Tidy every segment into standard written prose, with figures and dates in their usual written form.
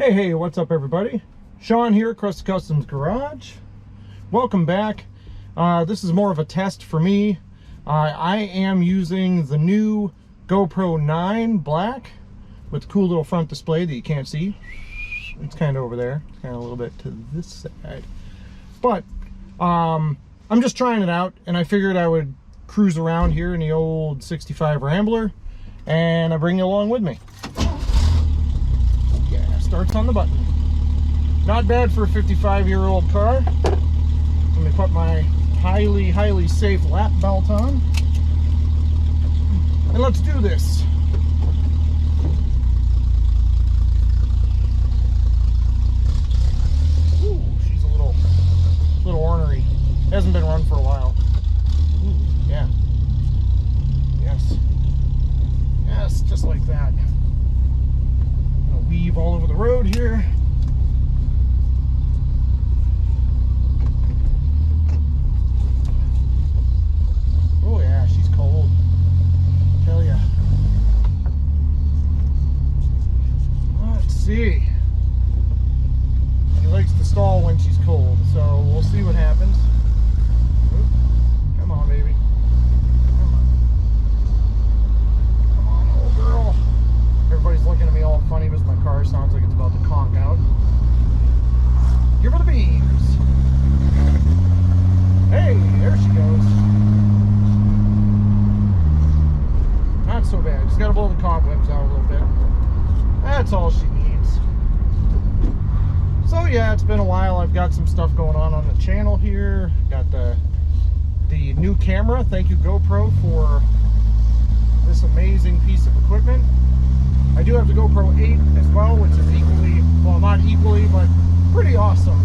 Hey, what's up everybody? Sean here, Cruisin Customs Garage. Welcome back. This is more of a test for me. I am using the new GoPro 9 Black with the cool little front display that you can't see. It's kind of over there, kind of a little bit to this side. But I'm just trying it out, and I figured I would cruise around here in the old 65 Rambler, and I bring you along with me. Starts on the button. Not bad for a 55-year-old car. Let me put my highly safe lap belt on, and let's do this. Ooh, she's a little ornery. Hasn't been run for a while. Ooh, yeah. Yes, just like that. Weave all over the road here. Oh yeah, she's cold. Tell ya. Let's see. She likes to stall when she's cold, so we'll see what happens. Oop. Come on, baby. Come on, old girl. Everybody's looking at me all funny because my car sounds like it's about to conk out. Give her the beams. Hey, there she goes. Not so bad. Just gotta blow the cobwebs out a little bit. That's all she needs. So yeah, it's been a while. I've got some stuff going on the channel here. Got the new camera. Thank you, GoPro, for this amazing piece of equipment. I do have the GoPro 8 as well, which is equally, well, not equally, but pretty awesome.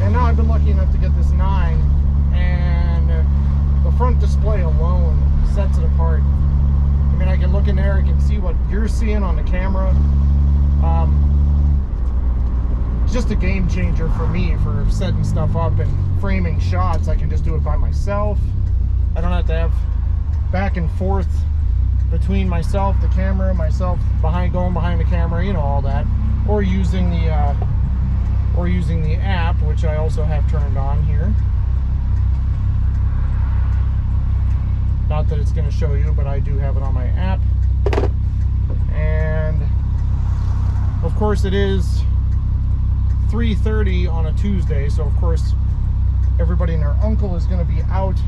And now I've been lucky enough to get this 9, and the front display alone sets it apart. I mean, I can look in there, I can see what you're seeing on the camera. It's just a game changer for me for setting stuff up and framing shots. I can just do it by myself. I don't have to have back and forth between myself, the camera, myself going behind the camera, you know, all that, or using the app, which I also have turned on here. Not that it's going to show you, but I do have it on my app. And of course it is 3:30 on a Tuesday, so of course everybody and their uncle is going to be out.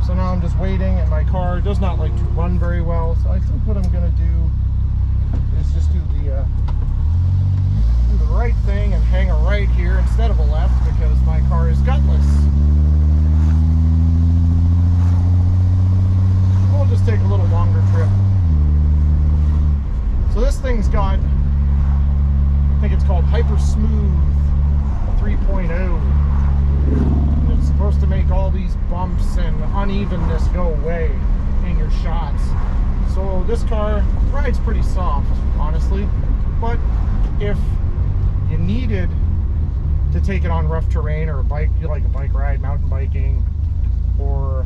So now I'm just waiting, and my car does not like to run very well. So I think what I'm going to do is just do the right thing and hang a right here instead of a left, because my car is gutless. We'll just take a little longer trip. So this thing's got, I think it's called Hyper Smooth 3.0. It's supposed to make all these bumps and unevenness go away in your shots. So this car rides pretty soft, honestly. But if you needed to take it on rough terrain, or a bike, you like a bike ride, mountain biking, or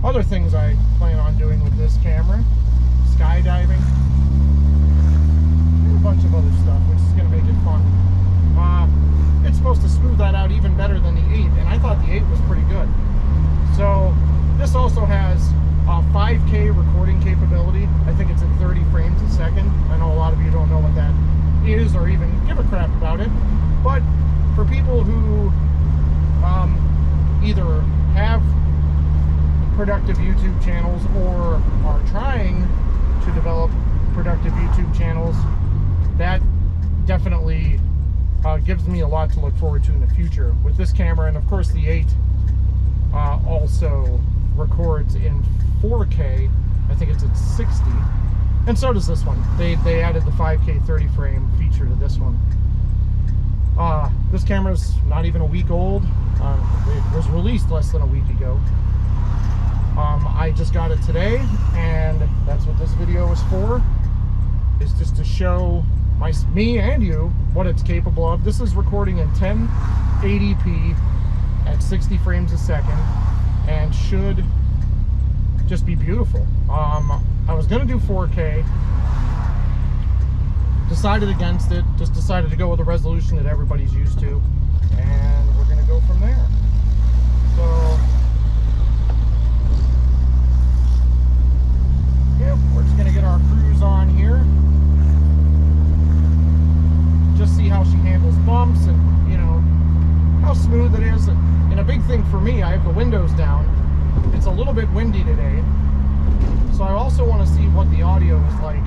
other things I plan on doing with this camera, skydiving, and a bunch of other stuff, which is going to make it fun. It's supposed to smooth that out even better than the 8, and I thought the 8 was pretty good. So this also has 5K recording capability. I think it's in 30 frames a second. I know a lot of you don't know what that is or even give a crap about it, but for people who either have productive YouTube channels or are trying to develop productive YouTube channels, that definitely gives me a lot to look forward to in the future with this camera. And of course the 8 also records in 4K. I think it's at 60, and so does this one. They added the 5K 30 frame feature to this one. This camera's not even a week old. It was released less than a week ago. I just got it today, and that's what this video is for, is just to show me and you what it's capable of. This is recording in 1080p at 60 frames a second, and should just be beautiful. I was gonna do 4K, decided against it, just decided to go with the resolution that everybody's used to, and we're gonna go from there. So, yep, we're just gonna get our cruise on here. Just see how she handles bumps and, you know, how smooth it is. And a big thing for me, I have the windows down. It's a little bit windy today. So I also want to see what the audio is like,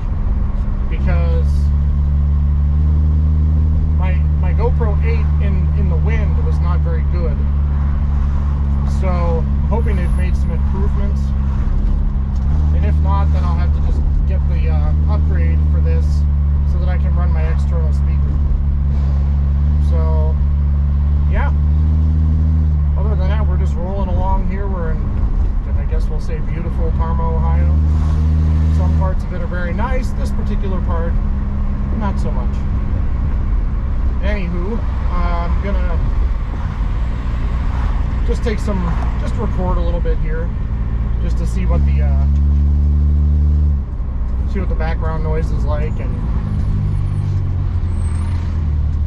because my GoPro 8 in the wind was not very good. So I'm hoping it made some improvements. And if not, then I'll have to just get the upgrade for this so that I can run my external speaker. So, yeah. Other than that, we're just rolling along here. We're in, I guess we'll say, beautiful Parma, Ohio. Some parts of it are very nice. This particular part, not so much. Anywho, I'm gonna just record a little bit here, just to see what the background noise is like. And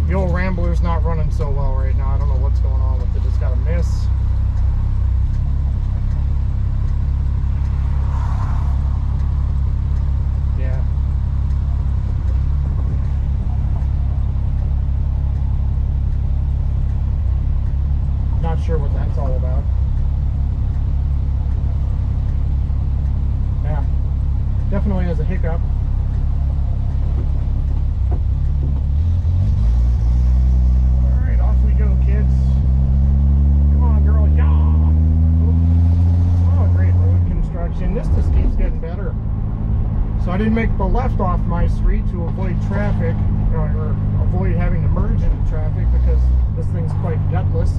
the old Rambler's not running so well right now. I don't know what's going on with it. It's got a miss. Yeah. Not sure what that's all about. Yeah. Definitely has a hiccup. Kids, come on, girl, yeah! Oh, great road construction. This just keeps getting better. So I didn't make the left off my street to avoid traffic, or avoid having to merge into traffic, because this thing's quite gutless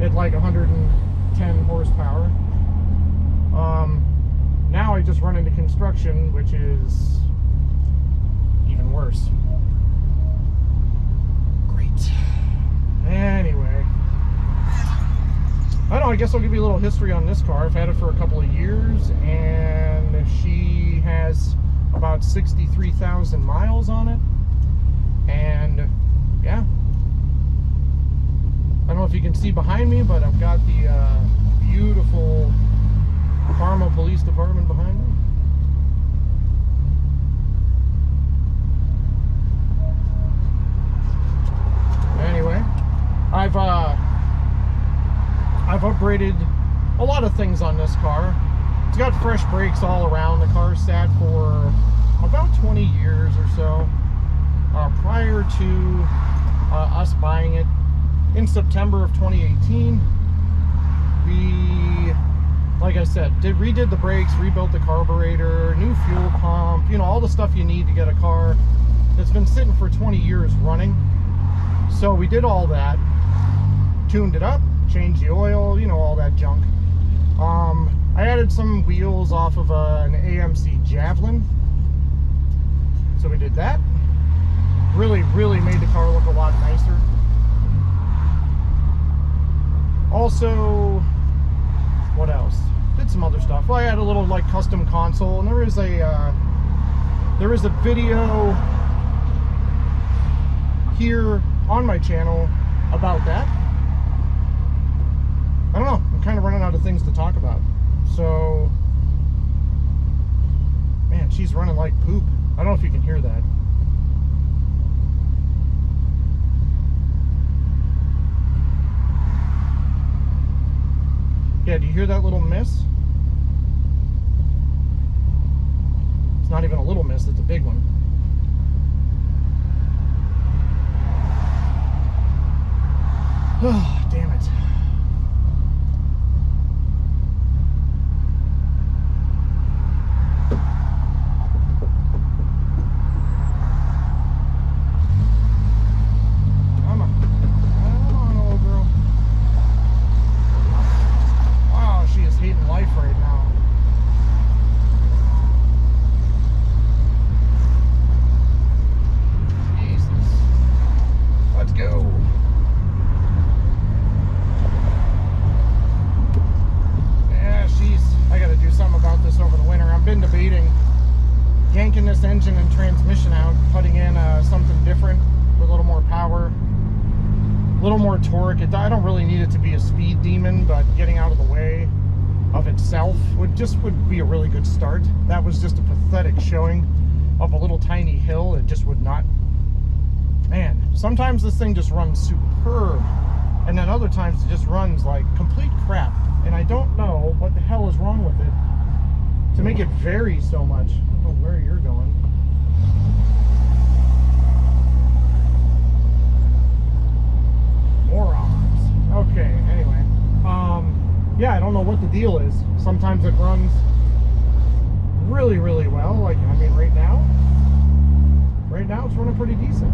at like 110 horsepower. Now I just run into construction, which is even worse. Great. Anyway, I don't know, I guess I'll give you a little history on this car. I've had it for a couple of years, and she has about 63,000 miles on it. And yeah, I don't know if you can see behind me, but I've got the beautiful Parma Police Department behind me. Anyway, I've upgraded a lot of things on this car. It's got fresh brakes all around. The car sat for about 20 years or so prior to us buying it. In September of 2018, we, like I said, redid the brakes, rebuilt the carburetor, new fuel pump, you know, all the stuff you need to get a car that's been sitting for 20 years running. So we did all that, tuned it up, changed the oil, you know, all that junk. I added some wheels off of an AMC Javelin. So we did that. Really made the car look a lot nicer. Also, what else? Did some other stuff. Well, I had a little like custom console, and there is a video here on my channel about that. I don't know, I'm kind of running out of things to talk about. So, man, she's running like poop. I don't know if you can hear that. Yeah, do you hear that little miss? It's not even a little miss, it's a big one. Oh, damn it. Come on, old girl. Wow, she is hating life right now. Jesus. Let's go. been debating yanking this engine and transmission out, putting in something different with a little more power, a little more torque. I don't really need it to be a speed demon, but getting out of the way of itself would be a really good start. That was just a pathetic showing of a little tiny hill. It just would not. Man, sometimes this thing just runs superb, and then other times it just runs like complete crap, and I don't know what the hell is wrong with it to make it vary so much. I don't know where you're going. Morons. Okay, anyway. Yeah, I don't know what the deal is. Sometimes it runs really, really well. Like, I mean, right now it's running pretty decent.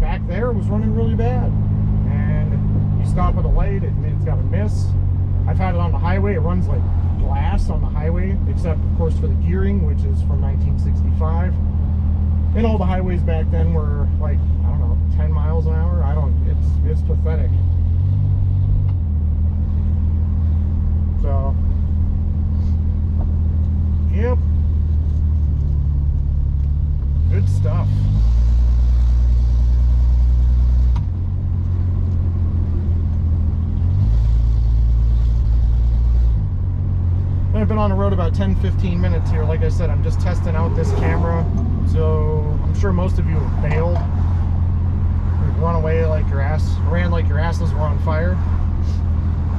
Back there it was running really bad. And you stop at a light, it's got a miss. I've had it on the highway. It runs like glass on the highway, except of course for the gearing, which is from 1965. And all the highways back then were like, I don't know, 10 miles an hour. It's pathetic. So, yep. Good stuff. I've been on the road about 10-15 minutes here. Like I said, I'm just testing out this camera. So I'm sure most of you have bailed. You've run away like your asses were on fire.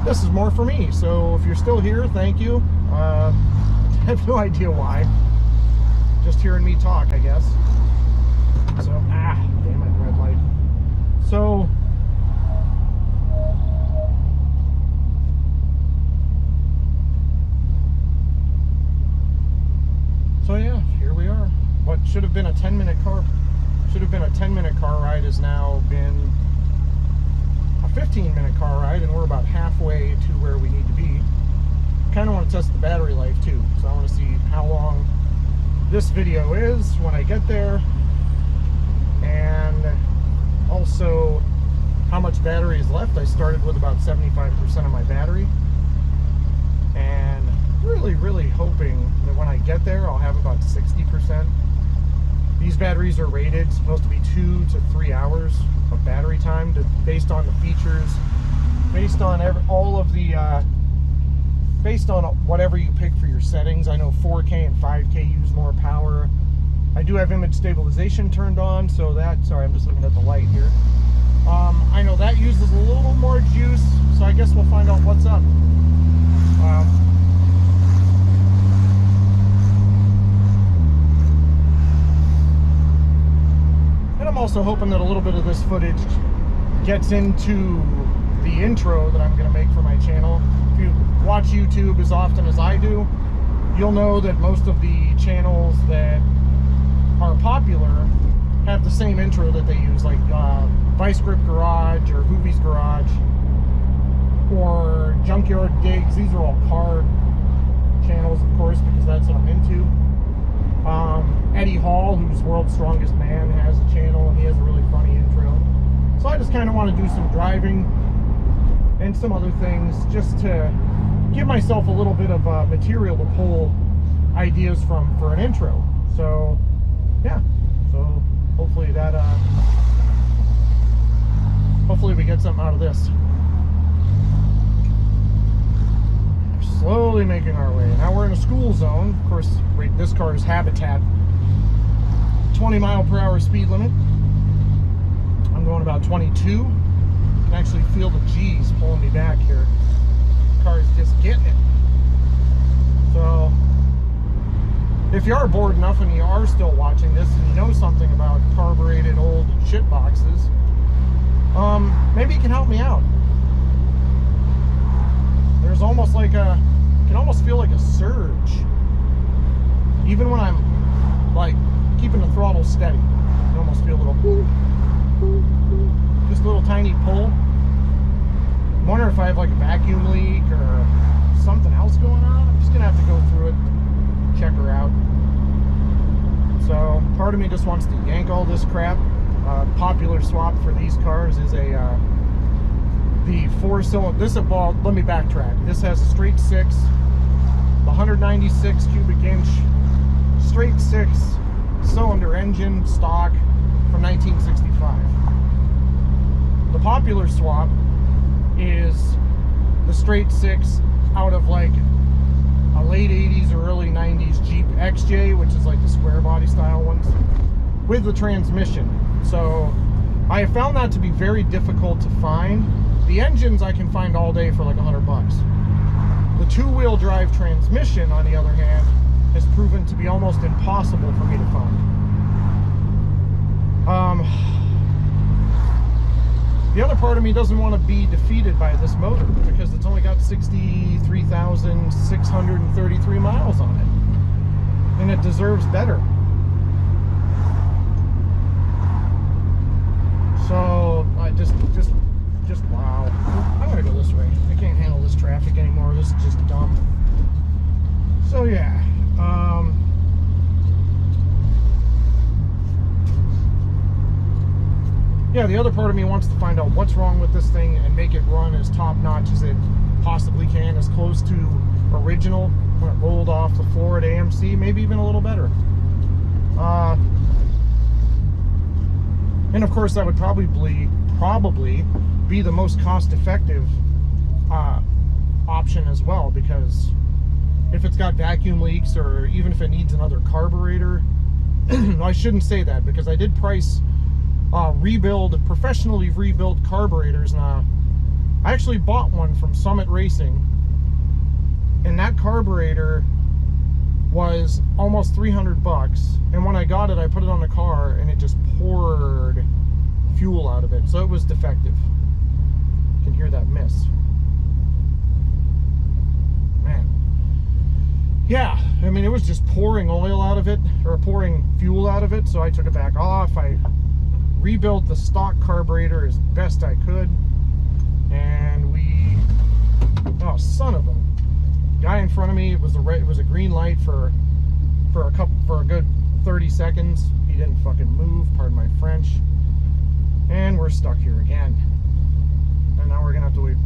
This is more for me. So if you're still here, thank you. I have no idea why. Just hearing me talk, I guess. So, damn it, red light. So, yeah, here we are. What should have been a 10-minute car ride has now been a 15-minute car ride, and we're about halfway to where we need to be. Kind of want to test the battery life too, so I want to see how long this video is when I get there, and also how much battery is left. I started with about 75% of my battery, and really hoping that when I get there I'll have about 60%. These batteries are rated supposed to be 2 to 3 hours of battery time, based on the features, based on based on whatever you pick for your settings. I know 4K and 5K use more power. I do have image stabilization turned on, so that, sorry, I'm just looking at the light here. I know that uses a little more juice, so I guess we'll find out what's up. And I'm also hoping that a little bit of this footage gets into the intro that I'm going to make for my channel. If you watch YouTube as often as I do, you'll know that most of the channels that are popular have the same intro that they use, like Vice Grip Garage or Hoovie's Garage or Junkyard Digs. These are all car channels, of course, because that's what I'm into. Eddie Hall, who's World's Strongest Man, has a channel, and he has a really funny intro. So I just kind of want to do some driving and some other things just to give myself a little bit of material to pull ideas from for an intro. So yeah, so hopefully that hopefully we get something out of this. We're slowly making our way. Now we're in a school zone. Of course, this car's habitat. 20 mile per hour speed limit. I'm going about 22. You can actually feel the G's pulling me back here. The car's just getting it. So if you are bored enough and you are still watching this and you know something about carbureted old shit boxes, maybe you can help me out. There's almost like a, you can almost feel like a surge. Even when I'm like keeping the throttle steady, you almost feel a little just a little tiny pull. I wonder if I have like a vacuum leak or something else going on. I'm just gonna have to go through it, check her out. So part of me just wants to yank all this crap. Popular swap for these cars is the 4-cylinder. Well, let me backtrack. This has a straight 6 the 196 cubic inch straight 6-cylinder engine, stock, from 1965. The popular swap is the straight 6 out of like a late 80s or early 90s Jeep XJ, which is like the square body style ones, with the transmission. So I have found that to be very difficult to find. The engines I can find all day for like $100. The two-wheel drive transmission, on the other hand, has proven to be almost impossible for me to find. The other part of me doesn't want to be defeated by this motor because it's only got 63,633 miles on it, and it deserves better. So I just wow. I'm gonna go this way. I can't handle this traffic anymore. This is just dumb. So yeah. Yeah, the other part of me wants to find out what's wrong with this thing and make it run as top-notch as it possibly can, as close to original when it rolled off the floor at AMC, maybe even a little better. And of course, that would probably be the most cost-effective option as well, because if it's got vacuum leaks, or even if it needs another carburetor, I shouldn't say that, because I did price professionally rebuilt carburetors, and I actually bought one from Summit Racing, and that carburetor was almost $300, and when I got it, I put it on the car and it just poured fuel out of it, so it was defective. You can hear that miss. Man. Yeah, I mean, it was just pouring oil out of it, or pouring fuel out of it, so I took it back off. I rebuilt the stock carburetor as best I could, and oh, son of a guy in front of me, it was a green light for a good 30 seconds. He didn't fucking move, pardon my French, and we're stuck here again, and now we're gonna have to wait.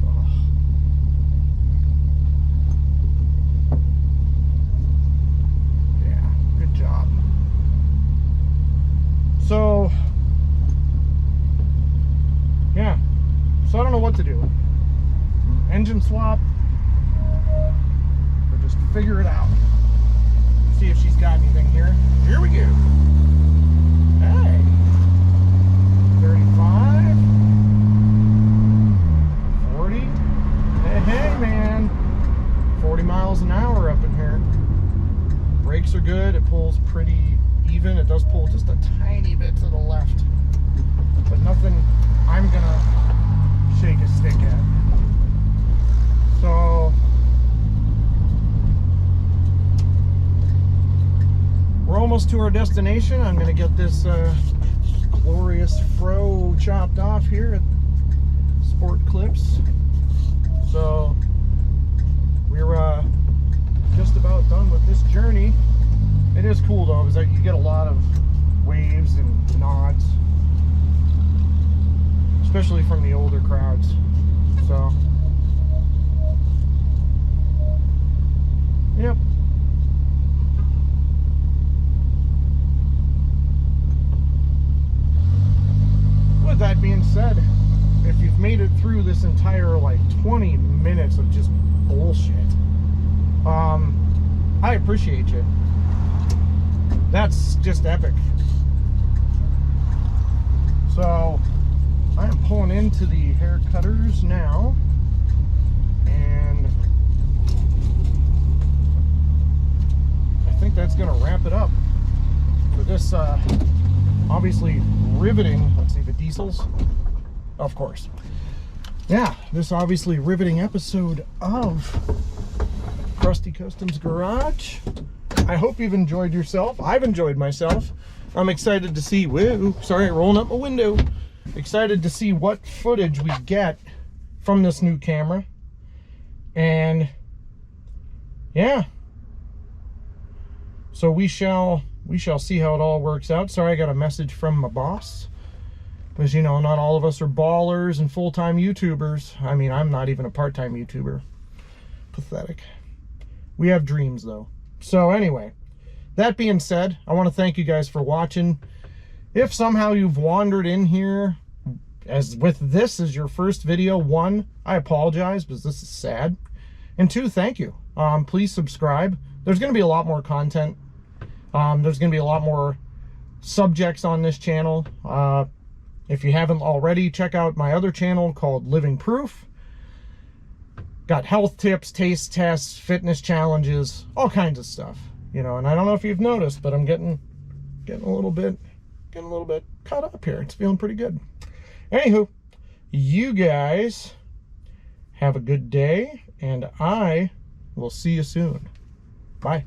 Yeah, good job. So yeah, so I don't know what to do. Engine swap, or just figure it out. See if she's got anything here. Here we go. Hey, 35, 40. Hey man, 40 miles an hour up in here. Brakes are good. It pulls pretty even. It does pull just a tiny bit to the left, but nothing I'm gonna shake a stick at. So we're almost to our destination. I'm gonna get this glorious fro chopped off here at Sport Clips. So we're just about done with this journey. It is cool though, is that you get a lot of waves and nods, especially from the older crowds. So yep. With that being said, if you've made it through this entire like 20 minutes of just bullshit, I appreciate you. That's just epic. So I am pulling into the hair cutters now, and I think that's gonna wrap it up for this obviously riveting, let's see, the diesels, of course. Yeah, this obviously riveting episode of Krusty Customs Garage. I hope you've enjoyed yourself. I've enjoyed myself. I'm excited to see, whoa, sorry, rolling up my window. Excited to see what footage we get from this new camera. And yeah, so we shall see how it all works out. Sorry, I got a message from my boss, because you know, not all of us are ballers and full-time YouTubers. I mean, I'm not even a part-time YouTuber. Pathetic. We have dreams though. So anyway, that being said, I want to thank you guys for watching. If somehow you've wandered in here as with this as your first video, one, I apologize because this is sad. And two, thank you. Please subscribe. There's going to be a lot more content. There's going to be a lot more subjects on this channel. If you haven't already, check out my other channel called Living Proof. Got health tips, taste tests, fitness challenges, all kinds of stuff. You know, and I don't know if you've noticed, but I'm getting a little bit caught up here. It's feeling pretty good. Anywho, you guys have a good day, and I will see you soon. Bye.